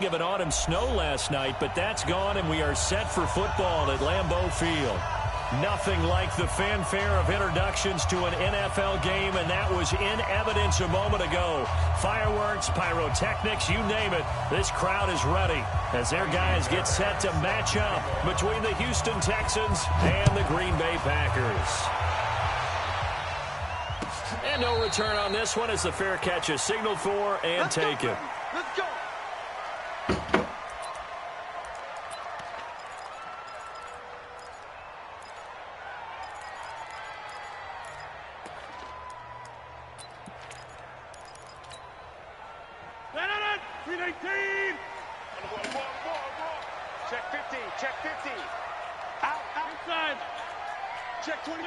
Of an autumn snow last night, but that's gone, and we are set for football at Lambeau Field. Nothing like the fanfare of introductions to an NFL game, and that was in evidence a moment ago. Fireworks, pyrotechnics, you name it. This crowd is ready as their guys get set to match up between the Houston Texans and the Green Bay Packers. And no return on this one as the fair catch is signaled for and taken. Let's go. Check 50, check 50. Out, outside. Check 20.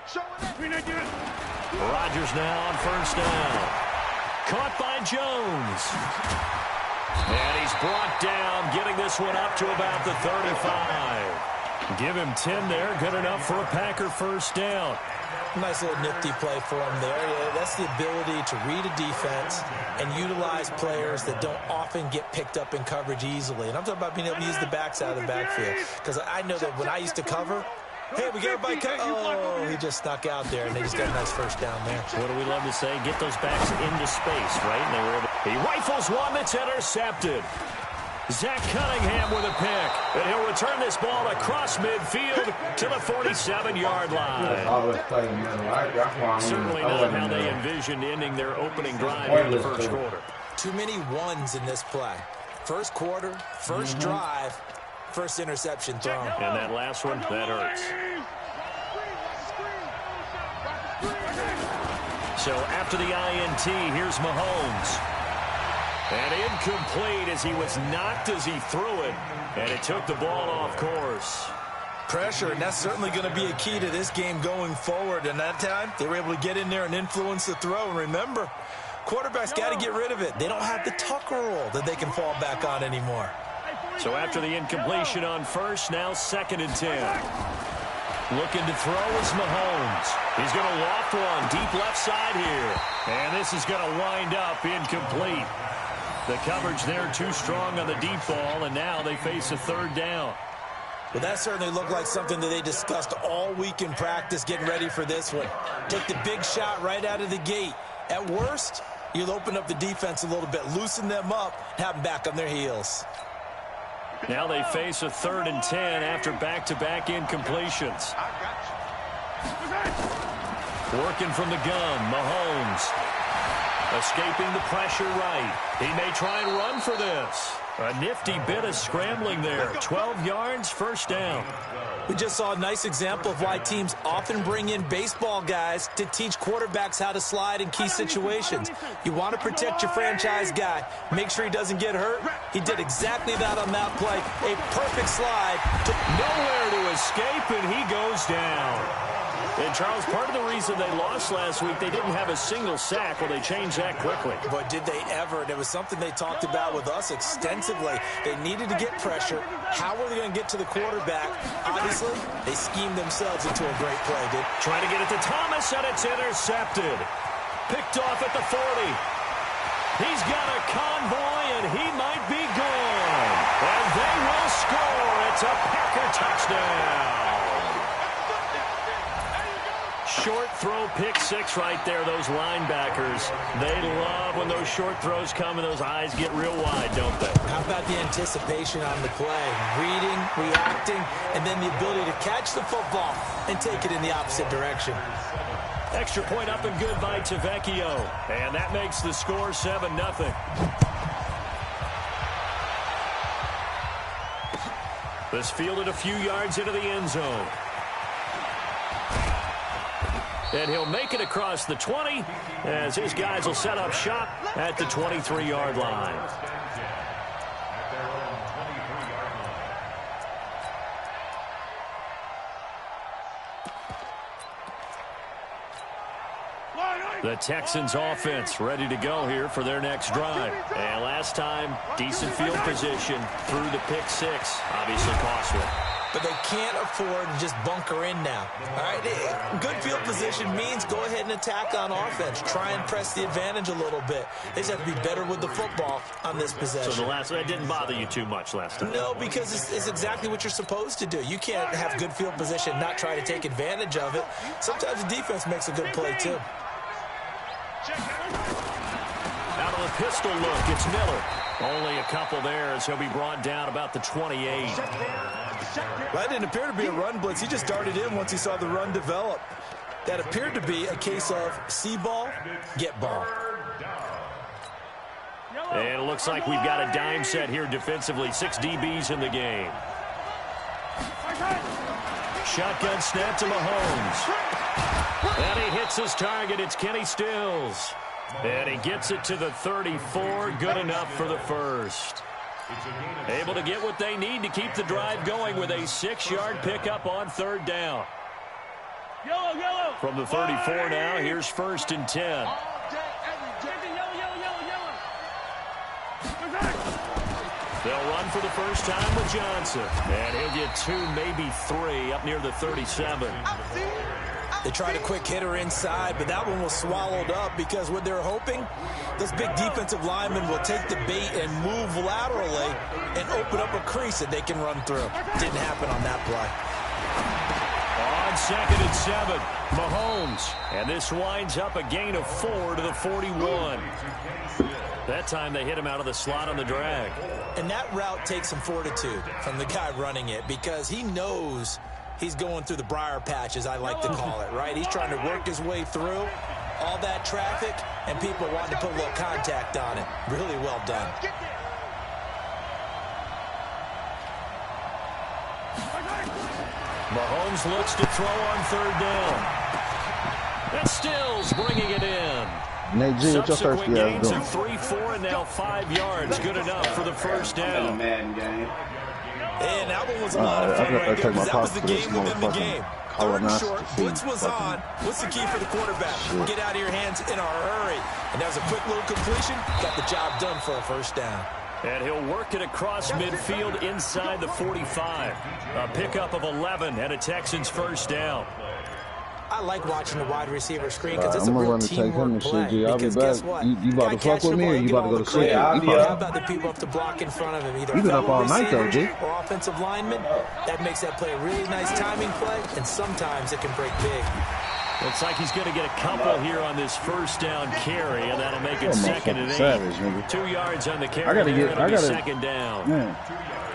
Show it up. Rodgers now on first down. Caught by Jones. And he's brought down, getting this one up to about the 35. Give him 10 there, good enough for a Packer first down. Nice little nifty play for him there. Yeah, that's the ability to read a defense and utilize players that don't often get picked up in coverage easily. And I'm talking about being able to use the backs out of the backfield. Because I know that when I used to cover, hey, we got everybody oh, he just snuck out there, and they just got a nice first down there. What do we love to say? Get those backs into space, right? And they were able he rifles one that's intercepted. Zach Cunningham with a pick, and he'll return this ball across midfield to the 47-yard line. Certainly not how they envisioned ending their opening drive in the first quarter. Too many ones in this play. First quarter, first drive, first interception thrown. And that last one, that hurts. So after the INT, here's Mahomes. And incomplete as he was knocked as he threw it. And it took the ball off course. Pressure, and that's certainly going to be a key to this game going forward. And that time, they were able to get in there and influence the throw. And remember, quarterbacks got to get rid of it. They don't have the Tucker rule that they can fall back on anymore. So after the incompletion on first, now 2nd and 10. Looking to throw is Mahomes. He's going to loft one deep left side here. And this is going to wind up incomplete. The coverage there too strong on the deep ball, and now they face a 3rd down. Well, that certainly looked like something that they discussed all week in practice getting ready for this one. Take the big shot right out of the gate. At worst, you'll open up the defense a little bit, loosen them up, have them back on their heels. Now they face a 3rd and 10 after back-to-back incompletions. Working from the gun, Mahomes. Escaping the pressure right. He may try and run for this. A nifty bit of scrambling there. 12 yards, first down. We just saw a nice example of why teams often bring in baseball guys to teach quarterbacks how to slide in key situations. You want to protect your franchise guy. Make sure he doesn't get hurt. He did exactly that on that play. A perfect slide. Nowhere to escape, and he goes down. And, Charles, part of the reason they lost last week, they didn't have a single sack. Well, they changed that quickly. But did they ever? And it was something they talked about with us extensively. They needed to get pressure. How were they going to get to the quarterback? Obviously, they schemed themselves into a great play, dude. Trying to get it to Thomas, and it's intercepted. Picked off at the 40. He's got a convoy, and he might be gone. And they will score. It's a Packer touchdown. Short throw, pick six right there, those linebackers. They love when those short throws come and those eyes get real wide, don't they? How about the anticipation on the play? Reading, reacting, and then the ability to catch the football and take it in the opposite direction. Extra point up and good by Tavecchio. And that makes the score 7-0. This fielded a few yards into the end zone. And he'll make it across the 20 as his guys will set up shop at the 23-yard line. The Texans offense ready to go here for their next drive. And last time, decent field position through the pick six. Obviously costly. But they can't afford to just bunker in now. All right, good field position means go ahead and attack on offense. Try and press the advantage a little bit. They just have to be better with the football on this possession. So that didn't bother you too much last time? No, because it's exactly what you're supposed to do. You can't have good field position and not try to take advantage of it. Sometimes the defense makes a good play, too. Out of the pistol look, it's Miller. Only a couple there as he'll be brought down about the 28. That didn't appear to be a run blitz. He just darted in once he saw the run develop. That appeared to be a case of see ball, get ball. And it looks like we've got a dime set here defensively. 6 DBs in the game. Shotgun snap to Mahomes. And he hits his target. It's Kenny Stills. And he gets it to the 34. Good enough for the first. Able to get what they need to keep the drive going with a 6-yard pickup on third down. From the 34 now, here's 1st and 10. They'll run for the first time with Johnson. And he'll get 2, maybe 3 up near the 37. They tried a quick hitter inside, but that one was swallowed up because what they're hoping, those big defensive linemen will take the bait and move laterally and open up a crease that they can run through. Didn't happen on that play. On 2nd and 7, Mahomes. And this winds up a gain of 4 to the 41. That time they hit him out of the slot on the drag. And that route takes some fortitude from the guy running it because he knows he's going through the briar patch, as I like to call it, right? He's trying to work his way through all that traffic, and people wanting to put a little contact on it. Really well done. Mahomes looks to throw on third down. And Stills bringing it in. Nate G, what's your first Subsequent gains doing? of 3, 4, and now 5 yards. Good enough for the first down. Madden game. And that one was a lot of fun right there because that was the game within the game. Third and short, blitz was on. What's the key for the quarterback? Get out of your hands in a hurry. And that was a quick little completion. Got the job done for a first down. And he'll work it across midfield inside the 45. A pickup of 11 and a Texans first down. I like watching the wide receiver screen because it's a I'm gonna real run and take him teamwork and shit, play. G. I'll be Because back. guess what? You about to Guy fuck with catching me the or ball, you get about to all go the to sleep? credit. You How about the people up to block in front of him, either You been up fellow all night, though, receivers G. or offensive linemen? That makes that play a really nice timing play, and sometimes it can break big. Looks like he's going to get a couple here on this first down carry, and that'll make it 2nd and 8. Savage, nigga. 2 yards on the carry. I gotta get. It'll I be gotta. 2nd down. Man,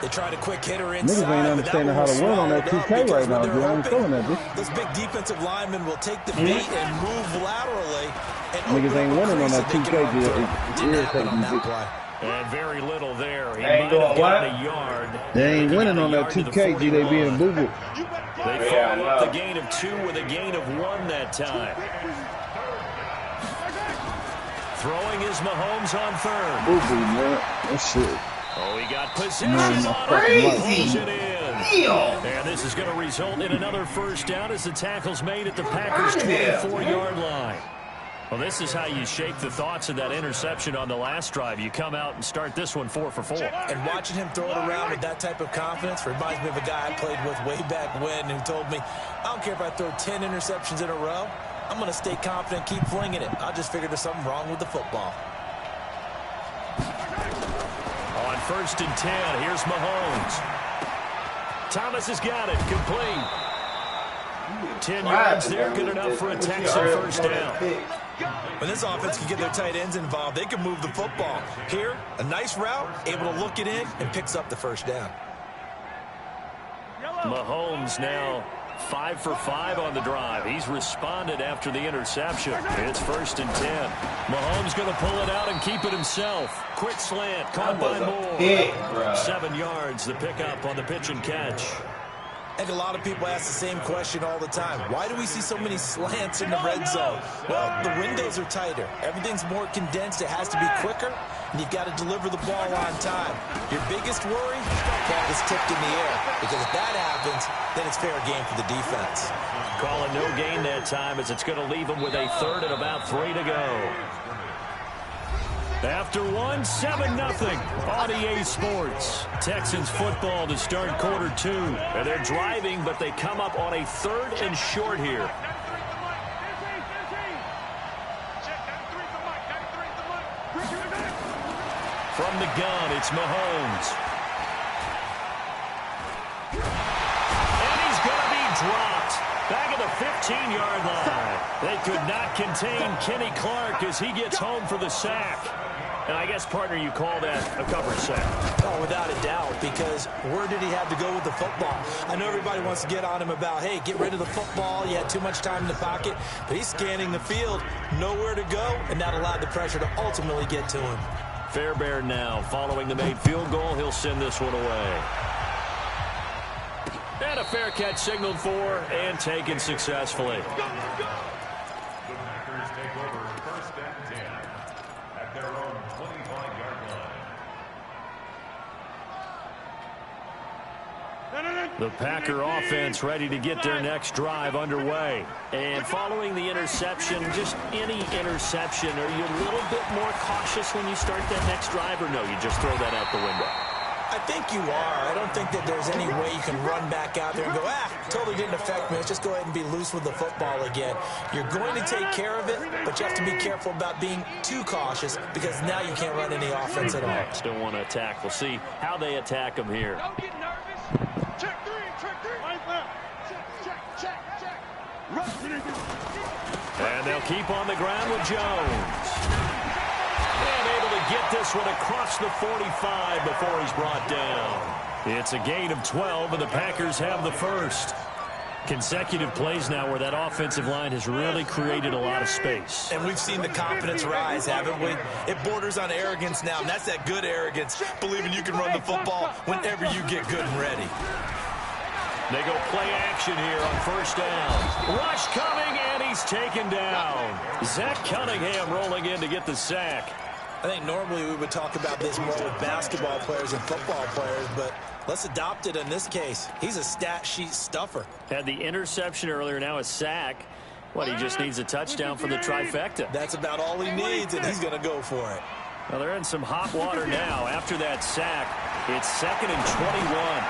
They tried a quick hitter inside. niggas ain't understanding how to win on that 2K right now, G. I ain't feeling that, G. Those big defensive linemen will take the bait and move laterally. And Niggas open ain't up a winning on crease that that they 2K, can run G. through. It's Didn't happen irritating on me, that G. play. And very little there. He Ain't might doing have gotten what? a yard. They ain't winning on that Yard to the 2K, G. They 41. being boo-boo. They follow up the gain of 2 with a gain of 1 that time. Throwing is Mahomes on third. Boo-boo, man. That shit. Oh, he got possession Man, on crazy. it. Pulls it in. And this is going to result in another first down as the tackle's made at the Packers' 24-yard line. Well, this is how you shape the thoughts of that interception on the last drive. You come out and start this one 4 for 4. And watching him throw it around with that type of confidence reminds me of a guy I played with way back when who told me, I don't care if I throw 10 interceptions in a row. I'm going to stay confident, keep flinging it. I just figured there's something wrong with the football. On 1st and 10, here's Mahomes. Thomas has got it. Complete. 10 yards there, good enough for a Texan first down. When this offense can get their tight ends involved, they can move the football. Here, a nice route, able to look it in, and picks up the first down. Mahomes now 5 for 5 on the drive. He's responded after the interception. It's 1st and 10. Mahomes going to pull it out and keep it himself. Quick slant, caught by Moore. 7 yards, the pickup on the pitch and catch. I think a lot of people ask the same question all the time. Why do we see so many slants in the red zone? Well, the windows are tighter. Everything's more condensed. It has to be quicker, and you've got to deliver the ball on time. Your biggest worry? Ball gets tipped in the air, because if that happens, then it's fair game for the defense. Call it no gain that time, as it's going to leave them with a third and about 3 to go. After 7-0 on EA Sports. Texans football to start quarter 2. And they're driving, but they come up on a 3rd and short here. From the gun, it's Mahomes. And he's going to be dropped. Back at the 15-yard line. They could not contain Kenny Clark as he gets home for the sack. And I guess, partner, you call that a coverage sack. Oh, without a doubt, because where did he have to go with the football? I know everybody wants to get on him about, hey, get rid of the football. You had too much time in the pocket. But he's scanning the field, nowhere to go, and that allowed the pressure to ultimately get to him. Fairbairn now, following the made field goal, he'll send this one away. And a fair catch signaled for and taken successfully. The Packer offense ready to get their next drive underway. And following the interception, just any interception, are you a little bit more cautious when you start that next drive, or no, you just throw that out the window? I think you are. I don't think that there's any way you can run back out there and go, totally didn't affect me. Let's just go ahead and be loose with the football again. You're going to take care of it, but you have to be careful about being too cautious, because now you can't run any offense at all. Still want to attack. We'll see how they attack them here. Don't get nervous. Check 3, check 3. Right left. Check. And they'll keep on the ground with Jones. And able to get this one across the 45 before he's brought down. It's a gain of 12, and the Packers have the first. Consecutive plays now where that offensive line has really created a lot of space. And we've seen the confidence rise, haven't we? It borders on arrogance now, and that's that good arrogance, believing you can run the football whenever you get good and ready. They go play action here on first down. Rush coming, and he's taken down. Zach Cunningham rolling in to get the sack. I think normally we would talk about this more with basketball players and football players, but let's adopt it in this case. He's a stat sheet stuffer. Had the interception earlier, now a sack. What, he just needs a touchdown for the trifecta. That's about all he needs, and he's going to go for it. Well, they're in some hot water now. After that sack, it's 2nd and 21.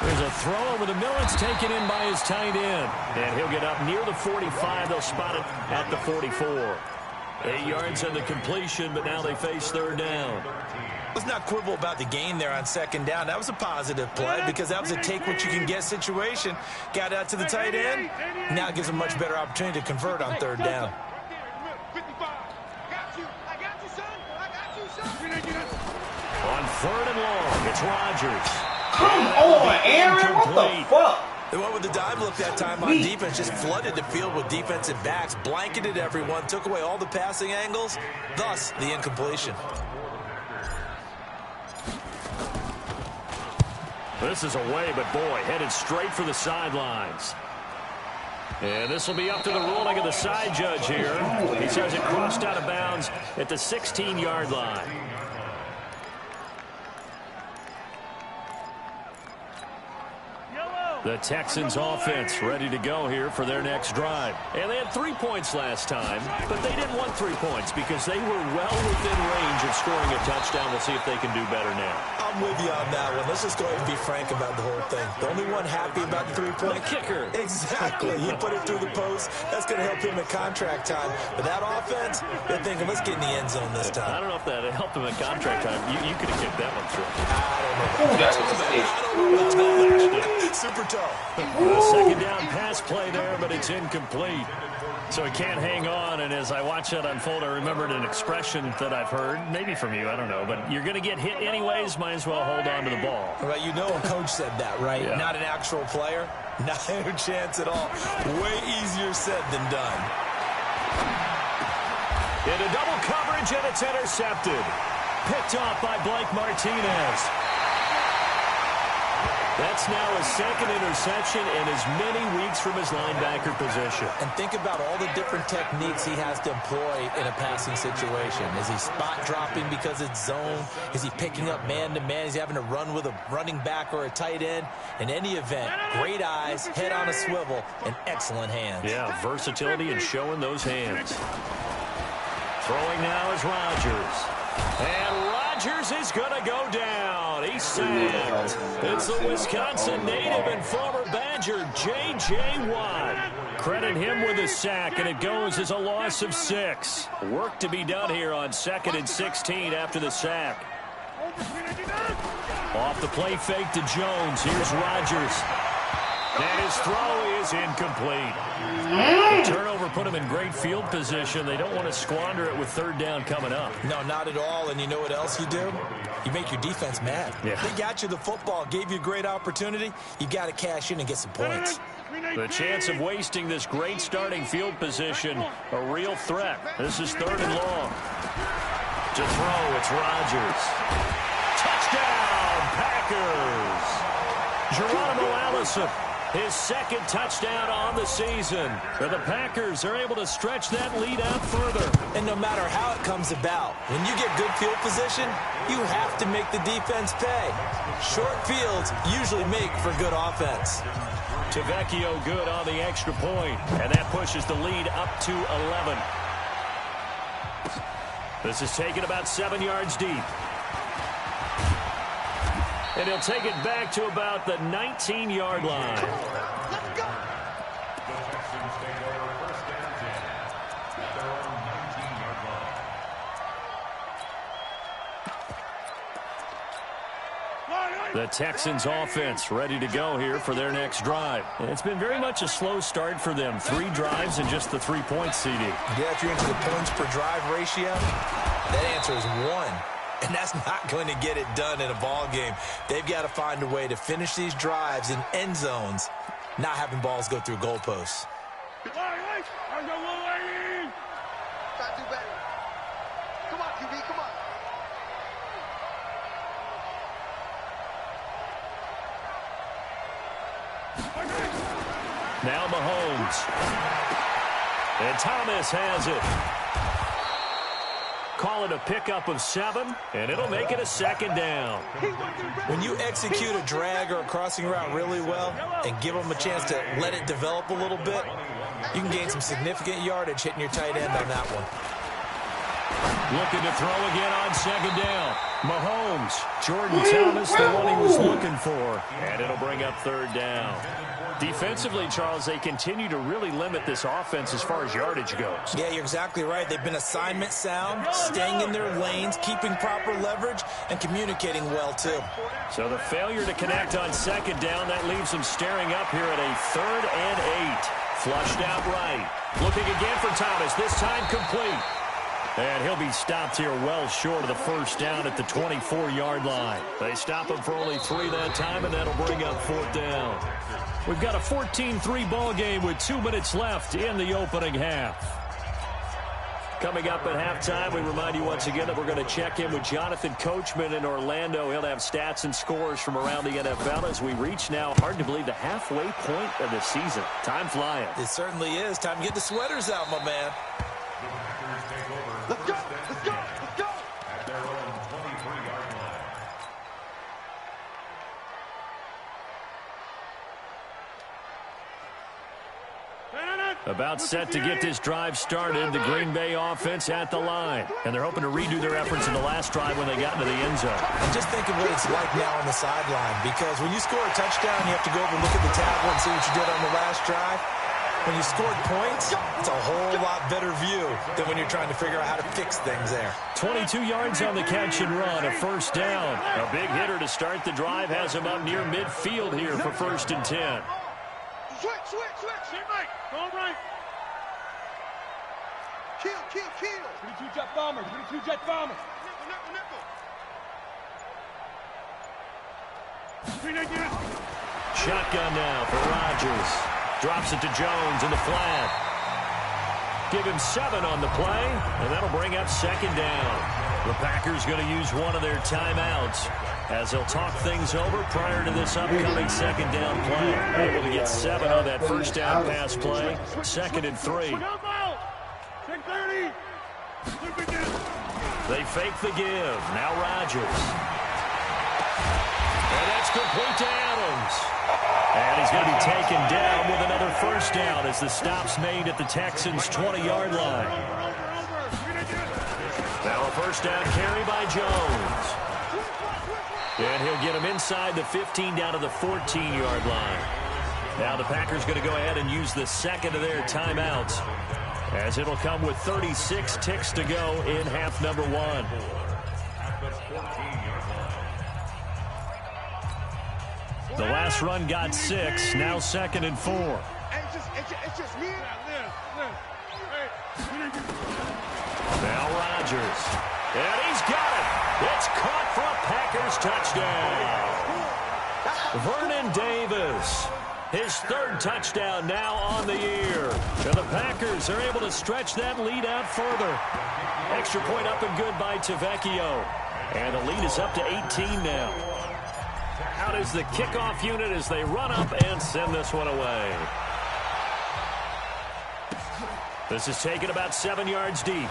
There's a throw over the middle. It's taken in by his tight end. And he'll get up near the 45. They'll spot it at the 44. 8 yards on the completion, but now they face third down. Let's not quibble about the gain there on second down. That was a positive play, because that was a take-what-you-can-get situation. Got out to the tight end. Now it gives them a much better opportunity to convert on third down. On 3rd and long, it's Rodgers. Come on, Aaron. What the fuck? They went with the dive look that time on defense, just flooded the field with defensive backs, blanketed everyone, took away all the passing angles, thus the incompletion. This is away, but boy, headed straight for the sidelines. And this will be up to the ruling of the side judge here. He says it crossed out of bounds at the 16-yard line. The Texans offense ready to go here for their next drive. And they had 3 points last time, but they didn't want 3 points because they were well within range of scoring a touchdown. We'll see if they can do better now. I'm with you on that one. Let's just go ahead and be frank about the whole thing. The only one happy about the 3-point kicker. Exactly. He put it through the post. That's going to help him in contract time. But that offense, they're thinking, let's get in the end zone this time. I don't know if that helped him in contract time. You could have kicked that one through. I don't know. Ooh, that's a mistake. Super tough. The second down pass play there, but it's incomplete. So he can't hang on, and as I watch that unfold, I remembered an expression that I've heard, maybe from you, I don't know, but you're going to get hit anyways, might as well hold on to the ball. Well, you know a coach said that, right? Yeah. Not an actual player. Not a chance at all. Way easier said than done. Into double coverage, and it's intercepted. Picked off by Blake Martinez. That's now his second interception in as many weeks from his linebacker position. And think about all the different techniques he has to employ in a passing situation. Is he spot dropping because it's zone? Is he picking up man-to-man? Is he having to run with a running back or a tight end? In any event, great eyes, head on a swivel, and excellent hands. Yeah, versatility and showing those hands. Throwing now is Rodgers. And Rodgers is going to go down. He's sacked. It's the Wisconsin native and former Badger, J.J. Watt. Credit him with a sack, and it goes as a loss of 6. Work to be done here on 2nd and 16 after the sack. Off the play fake to Jones. Here's Rodgers. And his throw is incomplete. The turnover put him in great field position. They don't want to squander it with 3rd down coming up. No, not at all. And you know what else you do? You make your defense mad. Yeah. They got you the football, gave you a great opportunity. You got to cash in and get some points. The chance of wasting this great starting field position, a real threat. This is 3rd and long. To throw, it's Rodgers. Touchdown, Packers. Geronimo Allison. His 2nd touchdown on the season. And the Packers are able to stretch that lead out further. And no matter how it comes about, when you get good field position, you have to make the defense pay. Short fields usually make for good offense. Tavecchio good on the extra point, and that pushes the lead up to 11. This is taken about 7 yards deep. And he'll take it back to about the 19-yard line. Let's go. The Texans offense ready to go here for their next drive. And it's been very much a slow start for them. 3 drives and just the 3-point CD. Yeah, if you're into the points per drive ratio, that answer is 1. And that's not going to get it done in a ball game. They've got to find a way to finish these drives in end zones, not having balls go through goalposts. Gotta do better. Come on, QB, come on. Now Mahomes. And Thomas has it. Call it a pickup of 7, and it'll make it a 2nd down. When you execute a drag or a crossing route really well and give them a chance to let it develop a little bit, you can gain some significant yardage hitting your tight end on that one. Looking to throw again on 2nd down. Mahomes, Jordan Thomas, the one he was looking for. And it'll bring up 3rd down. Defensively, Charles, they continue to really limit this offense as far as yardage goes. Yeah, you're exactly right. They've been assignment sound, staying in their lanes, keeping proper leverage, and communicating well, too. So the failure to connect on 2nd down, that leaves them staring up here at a 3rd and 8. Flushed out right. Looking again for Thomas, this time complete. And he'll be stopped here well short of the 1st down at the 24-yard line. They stop him for only 3 that time, and that'll bring up 4th down. We've got a 14-3 ball game with 2 minutes left in the opening half. Coming up at halftime, we remind you once again that we're going to check in with Jonathan Coachman in Orlando. He'll have stats and scores from around the NFL as we reach now, hard to believe, the halfway point of the season. Time flying. It certainly is. Time to get the sweaters out, my man. Let's go, let's go, let's go. At their own 23-yard line. About set to get this drive started, the Green Bay offense at the line. And they're hoping to redo their efforts in the last drive when they got into the end zone. And just think of what it's like now on the sideline, because when you score a touchdown, you have to go over and look at the tablet and see what you did on the last drive. When you scored points, it's a whole lot better view than when you're trying to figure out how to fix things there. 22 yards on the catch and run, a 1st down. A big hitter to start the drive has him up near midfield here for 1st and 10. Switch. Teammate, go right. Kill. 22 jet bomber. Nickel. Shotgun now for Rodgers. Drops it to Jones in the flat. Give him 7 on the play, and that'll bring up second down. The Packers going to use one of their timeouts as they'll talk things over prior to this upcoming second down play. Able to get 7 on that first down pass play. 2nd and 3. They fake the give. Now Rodgers. And that's complete to Adams. And he's going to be taken down with another first down as the stop's made at the Texans' 20-yard line. Now a first down carry by Jones. And he'll get him inside the 15 down to the 14-yard line. Now the Packers going to go ahead and use the second of their timeouts, as it'll come with 36 ticks to go in half number 1. The last run got 6, now 2nd and 4. It's just me. Now Rodgers. And he's got it. It's caught for a Packers touchdown. Vernon Davis. His 3rd touchdown now on the year. And the Packers are able to stretch that lead out further. Extra point up and good by Tavecchio. And the lead is up to 18 now. Out is the kickoff unit as they run up and send this one away. This is taken about 7 yards deep.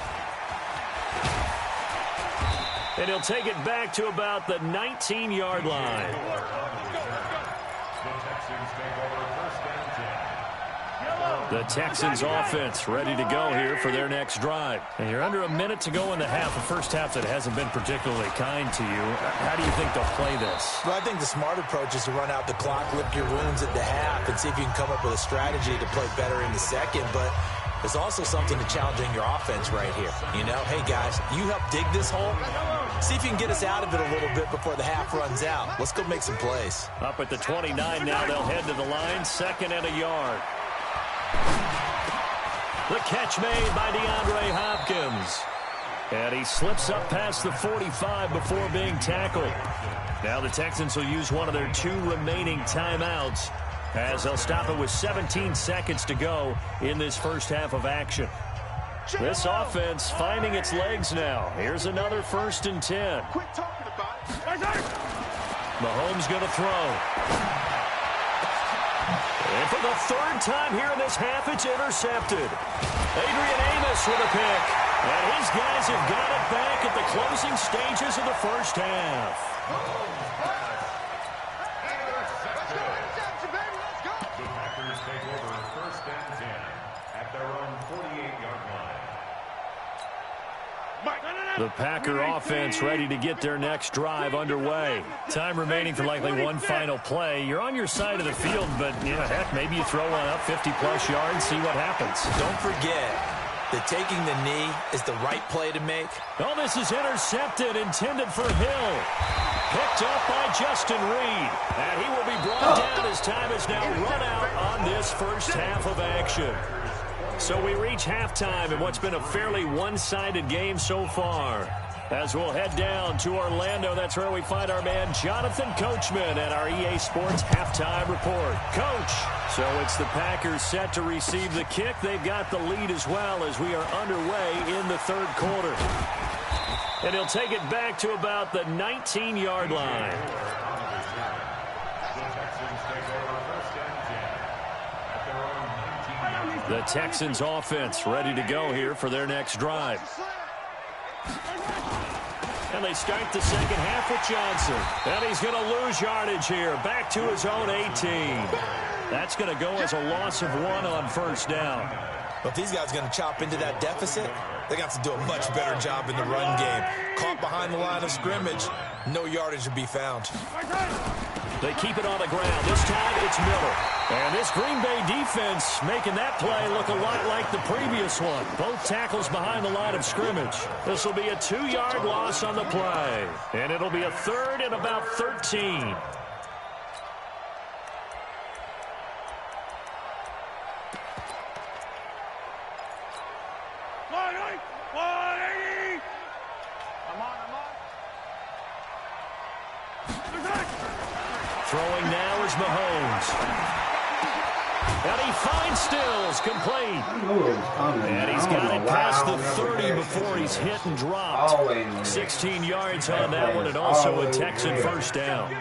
And he'll take it back to about the 19-yard line. The Texans offense ready to go here for their next drive. And you're under a minute to go in the half. The first half that hasn't been particularly kind to you. How do you think they'll play this? Well, I think the smart approach is to run out the clock, lick your wounds at the half, and see if you can come up with a strategy to play better in the second. But there's also something to challenging your offense right here. You know, hey, guys, you help dig this hole. See if you can get us out of it a little bit before the half runs out. Let's go make some plays. Up at the 29 now, they'll head to the line, 2nd and a yard. The catch made by DeAndre Hopkins. And he slips up past the 45 before being tackled. Now the Texans will use one of their 2 remaining timeouts, as they'll stop it with 17 seconds to go in this first half of action. This offense finding its legs now. Here's another 1st and 10. Mahomes going to throw. And for the 3rd time here in this half, it's intercepted. Adrian Amos with a pick. And his guys have got it back at the closing stages of the first half. The Packers take over 1st and 10 at their own 48-yard line. The Packer offense ready to get their next drive underway. Time remaining for likely one final play. You're on your side of the field, but, you know, heck, maybe you throw one up 50-plus yards, see what happens. Don't forget that taking the knee is the right play to make. Oh, this is intercepted, intended for Hill. Picked up by Justin Reed. And he will be brought down as time is now run out on this first half of action. So we reach halftime in what's been a fairly one-sided game so far. As we'll head down to Orlando, that's where we find our man Jonathan Coachman at our EA Sports Halftime Report. Coach, so it's the Packers set to receive the kick. They've got the lead as well as we are underway in the 3rd quarter. And he'll take it back to about the 19-yard line. The Texans offense ready to go here for their next drive. And they start the second half with Johnson. And he's going to lose yardage here. Back to his own 18. That's going to go as a loss of 1 on first down. But if these guys are going to chop into that deficit, they got to do a much better job in the run game. Caught behind the line of scrimmage, no yardage to be found. They keep it on the ground. This time it's Miller. And this Green Bay defense making that play look a lot like the previous one. Both tackles behind the line of scrimmage. This will be a 2-yard loss on the play. And it'll be a 3rd and about 13. Throwing now is Mahomes. And he finds Stills, complete. And he's got it past the 30 before he's hit and dropped. 16 yards on that one, and also a Texan first down.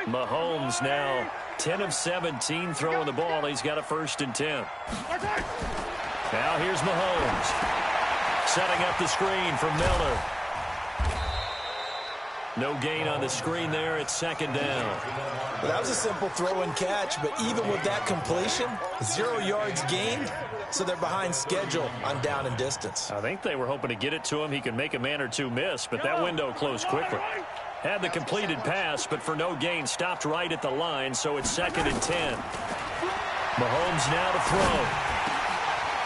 Mahomes now 10 of 17 throwing the ball. He's got a 1st and 10. Now here's Mahomes. Setting up the screen for Miller. No gain on the screen there. It's 2nd down. Well, that was a simple throw and catch, but even with that completion, 0 yards gained, so they're behind schedule on down and distance. I think they were hoping to get it to him. He could make a man or two miss, but that window closed quickly. Had the completed pass, but for no gain, stopped right at the line, so it's 2nd and 10. Mahomes now to throw.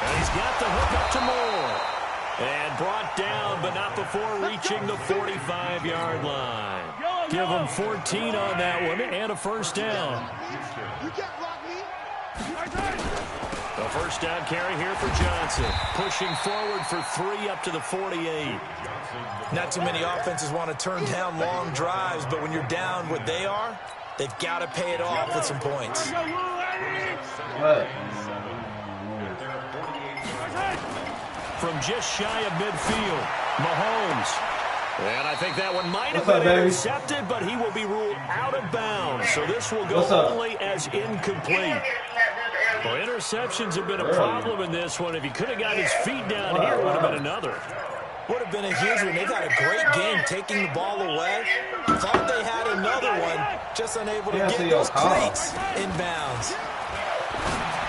And he's got the hook up to Moore. And brought down, but not before reaching the 45-yard line. Give him 14 on that one and a 1st down. A 1st down carry here for Johnson. Pushing forward for 3 up to the 48. Not too many offenses want to turn down long drives, but when you're down what they are, they've got to pay it off with some points. From just shy of midfield, Mahomes. And I think that one might have been intercepted, but he will be ruled out of bounds. So this will go only as incomplete. Well, interceptions have been a problem in this one. If he could have got his feet down here, it would have been another. Would have been a huge one. They've had a great game taking the ball away. Thought they had another one, just unable to get those cleats in bounds.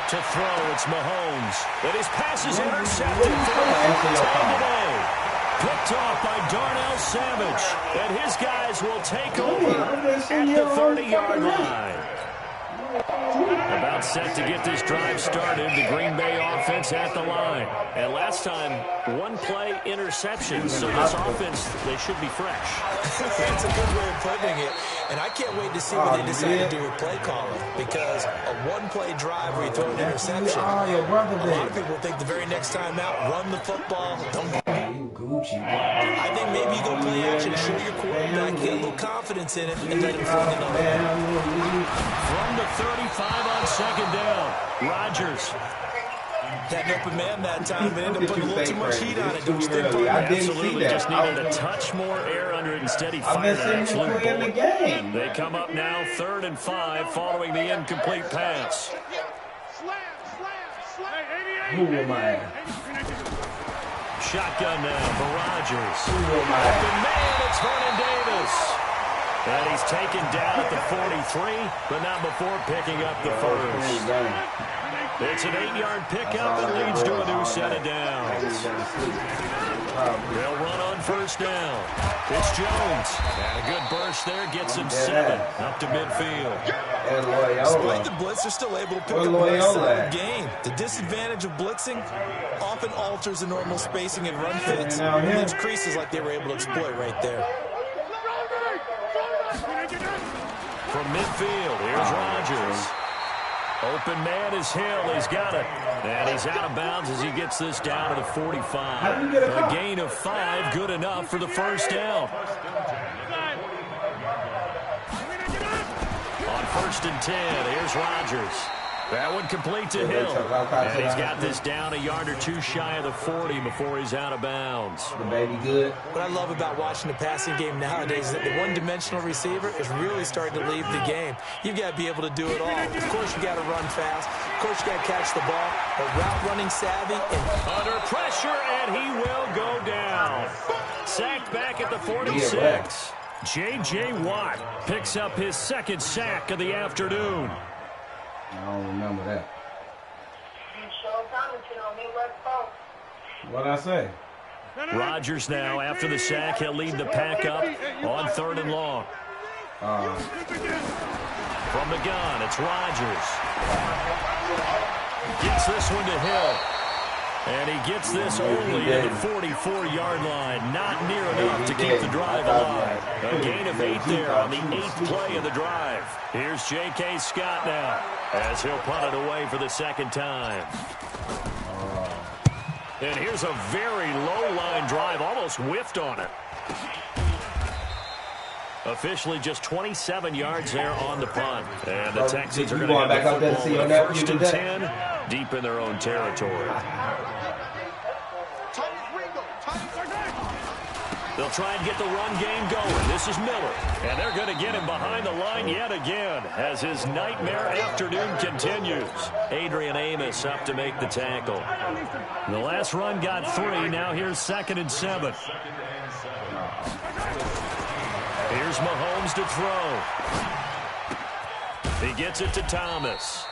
To throw, it's Mahomes. And his pass is intercepted for the 10 today. Picked off by Darnell Savage. And his guys will take over at the 30-yard line. About set to get this drive started. The Green Bay offense at the line. And last time, 1-play interception. So this offense, they should be fresh. That's a good way of putting it. And I can't wait to see what they decide to do with play calling. Because a 1-play drive where you throw an interception, a lot of people think the very next time out, run the football. I think maybe you go play action, show your quarterback, get a little confidence in it, and let him find another one. From the 35 on 2nd down, Rodgers. Had an open man that time, but ended up putting a little too much heat on it. Don't you think, partner? Absolutely. Just needed a touch more air under it. Instead, he fired an absolute bullet. They come up now 3rd and 5 following the incomplete pass. Who am I? Shotgun now for Rodgers. Open man, it's Vernon Davis. And he's taken down at the 43, but not before picking up the 1st. It's an 8-yard pickup and leads to a new set of downs. They'll run on 1st down. It's Jones. And a good burst there gets him 7 up to midfield. Despite the blitz, they're still able to pick up a solid game. The disadvantage of blitzing often alters the normal spacing and run fits. And leaves creases like they were able to exploit right there. From midfield, here's Rodgers. Open man is Hill. He's got it. And he's out of bounds as he gets this down to the 45. A gain of 5, good enough for the 1st down. On 1st and 10, here's Rodgers. That one complete to Hill. And he's got this down a yard or 2 shy of the 40 before he's out of bounds. The baby good. What I love about watching the passing game nowadays is that the one-dimensional receiver is really starting to leave the game. You've got to be able to do it all. Of course, you got to run fast. Of course, you got to catch the ball. But route running savvy and under pressure, and he will go down. Sacked back at the 46. J.J. Watt picks up his 2nd sack of the afternoon. I don't remember that. What'd I say? Rodgers now, after the sack, he'll lead the pack up on 3rd and long. From the gun, it's Rodgers. Gets this one to Hill. And he gets this only at the 44-yard line. Not near enough to keep the drive alive. A gain of 8 there on the 8th play of the drive. Here's J.K. Scott now as he'll punt it away for the 2nd time. And here's a very low-line drive, almost whiffed on it. Officially just 27 yards there on the punt. And the Texans are going to back up there to see your nephew first and today? 10 deep in their own territory. They'll try and get the run game going. This is Miller. And they're going to get him behind the line yet again as his nightmare afternoon continues. Adrian Amos up to make the tackle. The last run got 3. Now here's 2nd and 7. Here's Mahomes to throw. He gets it to Thomas.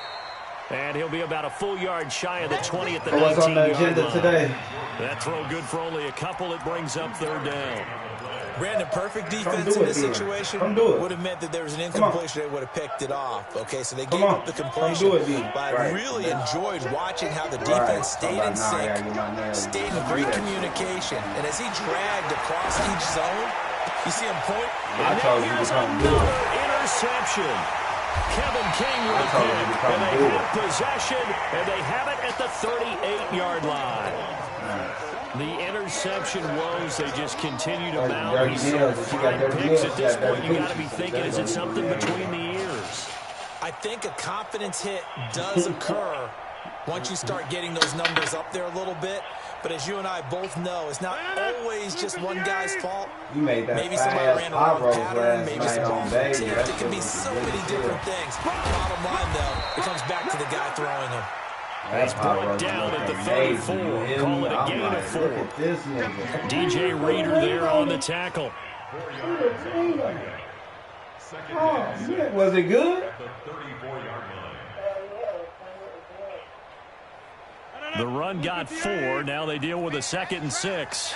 And he'll be about a full yard shy of the 20 at the 19-yard line. Today? That throw good for only a couple. It brings up 3rd down. Brandon, perfect defense in this situation would have meant that there was an incompletion. They would have picked it off. Okay, so they gave up the completion. But I really enjoyed watching how the defense stayed in sync, stayed in great communication. And as he dragged across each zone, you see him point. And now here's another interception. Kevin King with a pick, and they have possession, and they have it at the 38-yard line. The interception woes, they just continue to mount these sort of fried picks. At this point, you got to be thinking, is it something between the ears? I think a confidence hit does occur once you start getting those numbers up there a little bit. But as you and I both know, it's not always just one guy's fault. Maybe somebody ran a wrong pattern, maybe some ball tipped. It can be so many different things. Bottom line, though, it comes back to the guy throwing them. That's brought down at the 34. Call it a gain of 4. DJ Reader there on the tackle. Was it good? The run got 4. Now they deal with a 2nd and 6.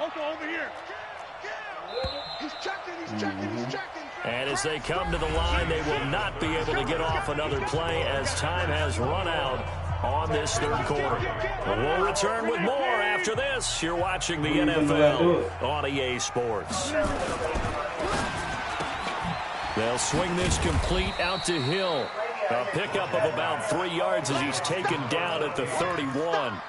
Over here. He's checking. And as they come to the line, they will not be able to get off another play as time has run out on this 3rd quarter. We'll return with more after this. You're watching the NFL on EA Sports. They'll swing this complete out to Hill. A pickup of about 3 yards as he's taken down at the 31.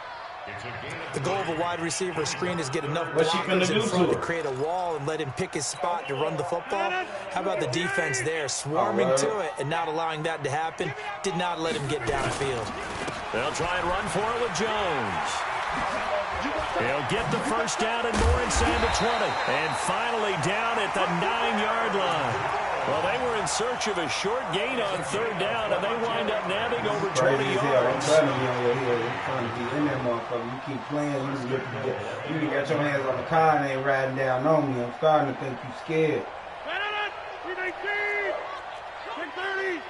The goal of a wide receiver screen is get enough blockers in front to create a wall and let him pick his spot to run the football. How about the defense there, swarming to it and not allowing that to happen? Did not let him get downfield. They'll try and run for it with Jones. He'll get the first down and more inside the 20. And finally down at the 9-yard line. Well, they were in search of a short gain on 3rd down, and they wind up nabbing over 20 yards. I'm trying to be on your head. I'm trying to be in that motherfucker. You keep playing. You got your hands on the car and ain't riding down on me. I'm starting to think you scared. 319, 630,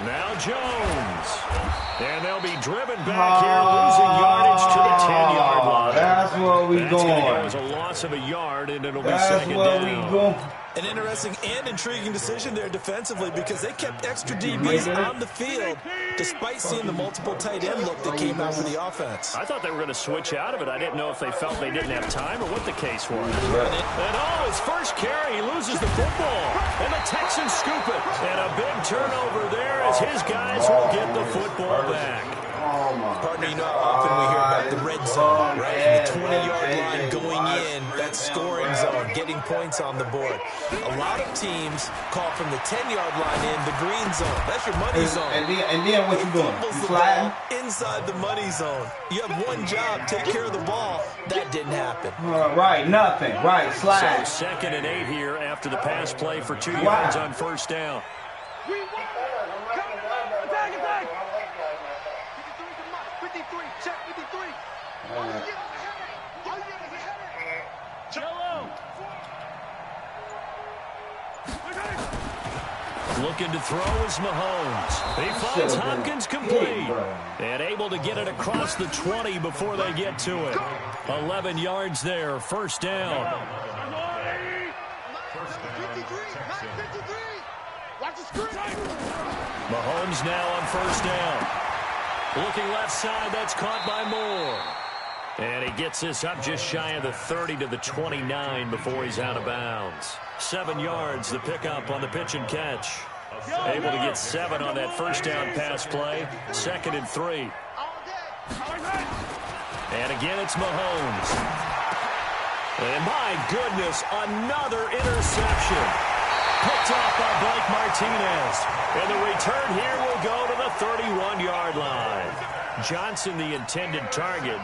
Now Jones. And they'll be driven back here, losing yardage to the 10-yard line. That's where we going. It was a loss of a yard, and it'll be 2nd down. That's where we going. An interesting and intriguing decision there defensively because they kept extra DBs on the field despite seeing the multiple tight end look that came out for the offense. I thought they were going to switch out of it. I didn't know if they felt they didn't have time or what the case was. And his first carry, he loses the football. And the Texans scoop it. And a big turnover there as his guys will get the football back. Partner, you know how often we hear about the red zone, right? The 20-yard line going in, that scoring zone, getting points on the board. A lot of teams call from the 10-yard line in the green zone. That's your money zone. And then what you doing? You sliding? Inside the money zone. You have one job, take care of the ball. That didn't happen. Right, nothing. Right, slide. So 2nd and 8 here after the pass play for 2 yards on 1st down. Looking to throw is Mahomes. He finds Hopkins complete. And able to get it across the 20 before they get to it. 11 yards there, 1st down. Mahomes now on 1st down. Looking left side, that's caught by Moore. And he gets this up just shy of the 30 to the 29 before he's out of bounds. 7 yards, the pickup on the pitch and catch. Able to get 7 on that 1st down pass play. 2nd and 3. And again, it's Mahomes. And my goodness, another interception. Picked off by Blake Martinez. And the return here will go to the 31-yard line. Johnson, the intended target.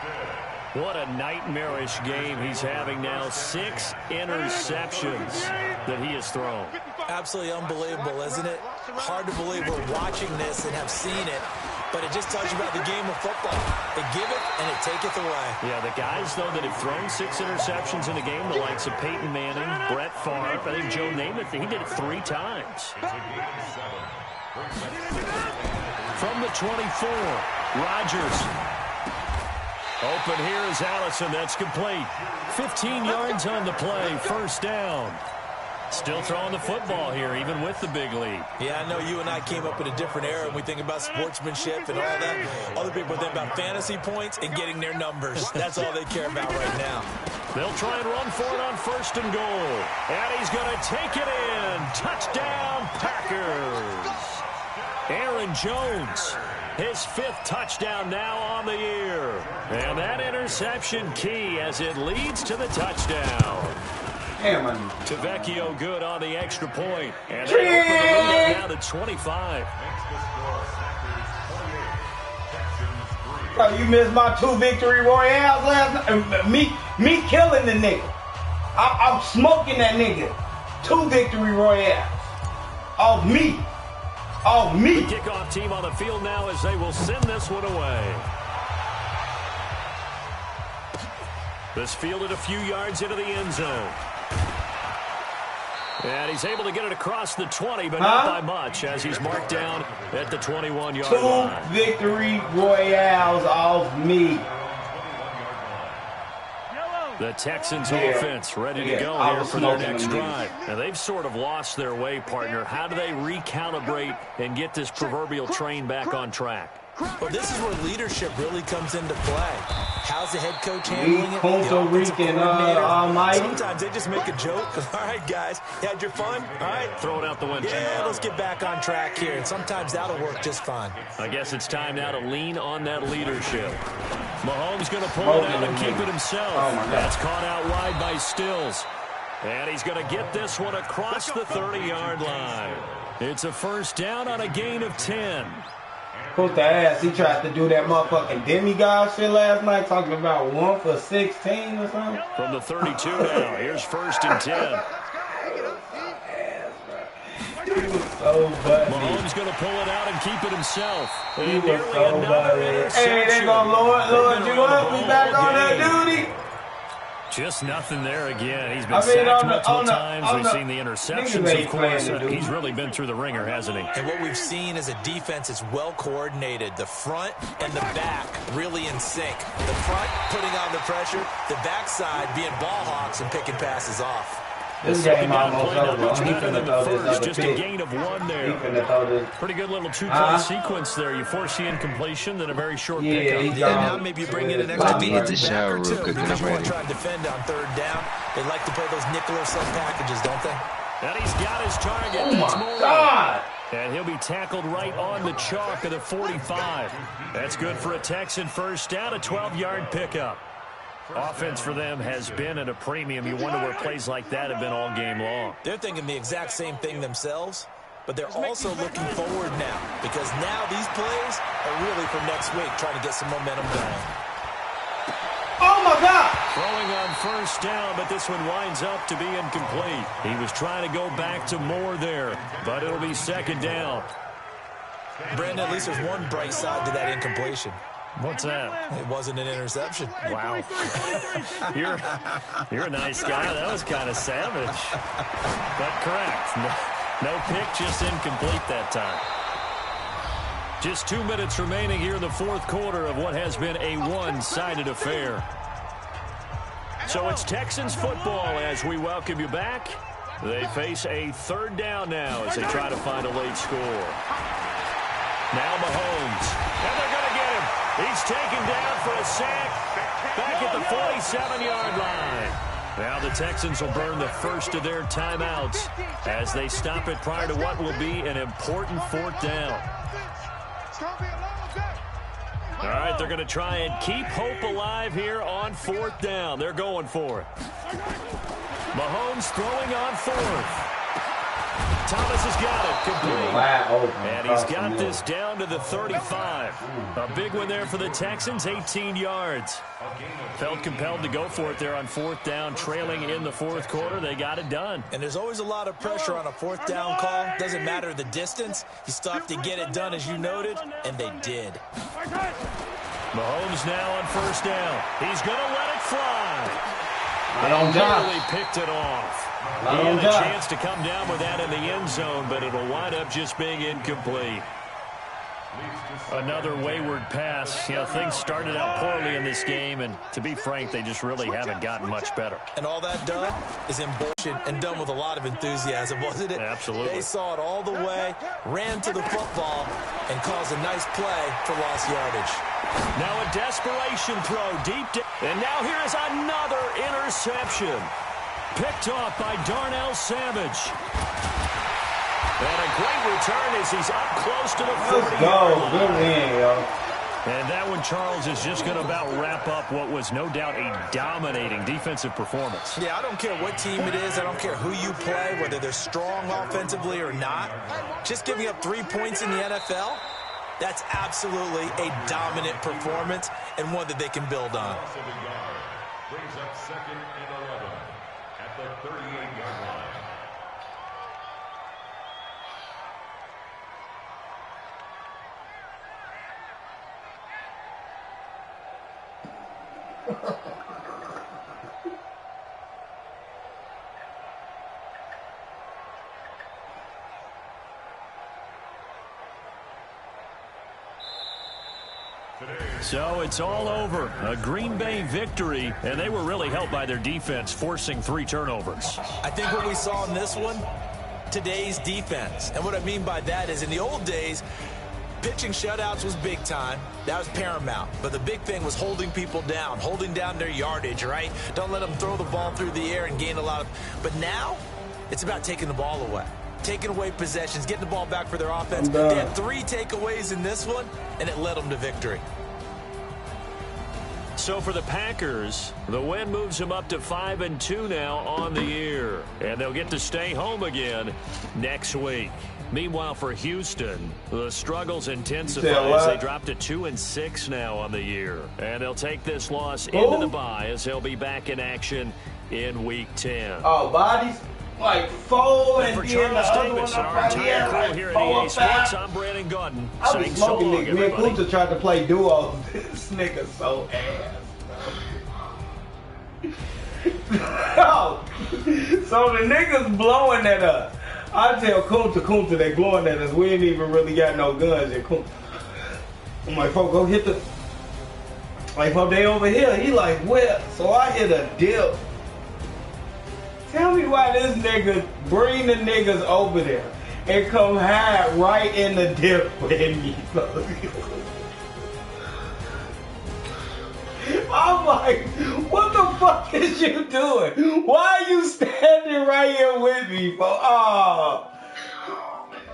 What a nightmarish game he's having now. 6 interceptions that he has thrown. Absolutely unbelievable, isn't it? Hard to believe we're watching this and have seen it, but it just tells you about the game of football. They give it and it taketh away. Yeah, the guys, though, that have thrown 6 interceptions in a game, the likes of Peyton Manning, Brett Favre, I think Joe Namath, he did it 3 times. From the 24, Rodgers. Open here is Allison. That's complete. 15 yards on the play. First down. Still throwing the football here, even with the big lead. Yeah, I know you and I came up in a different era and we think about sportsmanship and all that. Other people think about fantasy points and getting their numbers. That's all they care about right now. They'll try and run for it on 1st and goal. And he's going to take it in. Touchdown, Packers. Aaron Jones. His 5th touchdown now on the year. And that interception key as it leads to the touchdown. Tavecchio good on the extra point. And they open the lead up now to 25. Oh, you missed my 2 victory royales last night. Me killing the nigga. I'm smoking that nigga. 2 victory royales. Off me. Oh, me. The kickoff team on the field now as they will send this one away. This fielded a few yards into the end zone. And he's able to get it across the 20, but not by much as he's marked down at the 21-yard line. 2 victory royales off me. The Texans offense ready to go here for their next drive. Now, they've sort of lost their way, partner. How do they recalibrate and get this proverbial train back on track? Well, this is where leadership really comes into play. How's the head coach handling it? Costa Rican Almighty. Sometimes they just make a joke. All right, guys, you had your fun? All right. Throw it out the window. Yeah, let's get back on track here. And sometimes that'll work just fine. I guess it's time now to lean on that leadership. Mahomes going to pull it out and keep it himself. That's caught out wide by Stills. And he's going to get this one across the 30-yard line. It's a first down on a gain of 10. Put the ass. He tried to do that motherfucking demigod shit last night, talking about 1 for 16 or something. From the 32 now. Here's 1st and 10. He was so butty. Mahomes going to pull it out and keep it himself. He was so butty. Hey, they gonna load you up. We back on that duty. Just nothing there again. He's been sacked multiple times. We've seen the interceptions, of course. He's really been through the ringer, hasn't he? And what we've seen is a defense is well coordinated. The front and the back really in sync. The front putting on the pressure. The backside being ball hawks and picking passes off. This game almost over. He finna throw this other just a gain of 1 there. He finna throw this. Pretty good little 2-play sequence there. You force the incompletion, then a very short pickup. Yeah, now maybe bring in an extra shower real quick. Because you want to try and defend on 3rd down. They like to play those nickel or sub packages, don't they? And he's got his target. Oh, my God. And he'll be tackled right on the chalk of the 45. That's good for a Texan first down, a 12-yard pickup. Offense for them has been at a premium. You wonder where plays like that have been all game long. They're thinking the exact same thing themselves, but they're also looking forward now because now these plays are really for next week, trying to get some momentum going. Oh, my God. Throwing on first down, but this one winds up to be incomplete. He was trying to go back to Moore there, but it'll be 2nd down. Brandon, at least there's one bright side to that incompletion. What's that? It wasn't an interception. Wow. You're a nice guy. That was kind of savage. But correct. No pick, just incomplete that time. Just 2 minutes remaining here in the 4th quarter of what has been a one-sided affair. So it's Texans football as we welcome you back. They face a 3rd down now as they try to find a late score. Now Mahomes. And they're going to get him. He's taken down for a sack back at the 47-yard line. Now the Texans will burn the first of their timeouts as they stop it prior to what will be an important 4th down. All right, they're going to try and keep hope alive here on 4th down. They're going for it. Mahomes throwing on 4th. Thomas has got it. Complete. And he's got this down to the 35. A big one there for the Texans, 18 yards. Felt compelled to go for it there on 4th down, trailing in the 4th quarter. They got it done. And there's always a lot of pressure on a 4th down call. Doesn't matter the distance. You still have to get it done, as you noted, and they did. Mahomes now on 1st down. He's going to let it fly. And barely picked it off. He had a chance to come down with that in the end zone, but it'll wind up just being incomplete. Another wayward pass. You know, things started out poorly in this game, and to be frank, they just really haven't gotten much better. And all that done is in bullshit and done with a lot of enthusiasm, wasn't it? Absolutely. They saw it all the way, ran to the football, and caused a nice play for lost yardage. Now a desperation throw deep down. And now here is another interception. Picked off by Darnell Savage. And a great return as he's up close to the 40-yard line. Good win, yo. And that one, Charles, is just going to about wrap up what was no doubt a dominating defensive performance. Yeah, I don't care what team it is. I don't care who you play, whether they're strong offensively or not. Just giving up 3 points in the NFL, that's absolutely a dominant performance and one that they can build on. Brings up 2nd and 11 at the 38-yard line. So it's all over. A Green Bay victory, and they were really helped by their defense, forcing 3 turnovers. I think what we saw in this one, today's defense. And what I mean by that is in the old days, pitching shutouts was big time. That was paramount. But the big thing was holding people down, holding down their yardage, right? Don't let them throw the ball through the air and gain a lot of... But now, it's about taking the ball away. Taking away possessions, getting the ball back for their offense. They had 3 takeaways in this one, and it led them to victory. So for the Packers, the win moves them up to 5-2 now on the year. And they'll get to stay home again next week. Meanwhile, for Houston, the struggles intensify as they drop to 2-6 now on the year. And they'll take this loss into the bye as they'll be back in action in Week 10. Oh, bodies? Like 4 and for Charles Davis and our entire crew here at EA Sports, I'm Brandon Gordon. I was smoking Nick. Me and Kunta tried to play duo. This nigga so ass. Oh. So the niggas blowing at us. I tell Kunta, they blowing at us. We ain't even really got no guns at Kunta. I'm like, folks, go hit the... Like, folks, they over here. He like, well, so I hit a dip. Tell me why this nigga bring the niggas over there and come hide right in the dip with me. I'm like, what the fuck is you doing? Why are you standing right here with me, folks? Oh,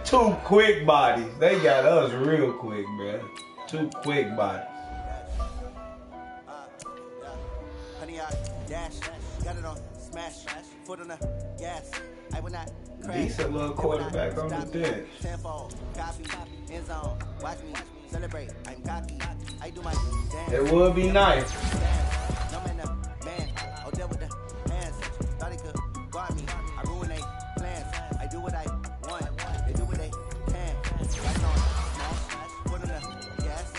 2 quick bodies. They got us real quick, man. 2 quick bodies. Honey, I dash, got it on smash. Foot on the gas. I will not crash. Decent little quarterback on the bench. Tenfold, copy, end zone. Watch me celebrate. I'm cocky. I do my dance. It would be nice. No man, man. I'll deal with the hands. Thought he could guard me. I ruin they plans. I do what I want. They do what they can. Right on, smash. Foot on the gas.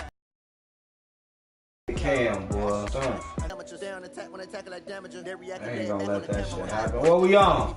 Cam, boy. Son. Down attack when I tackle like damager. They react. I ain't gonna let that shit happen. What we on?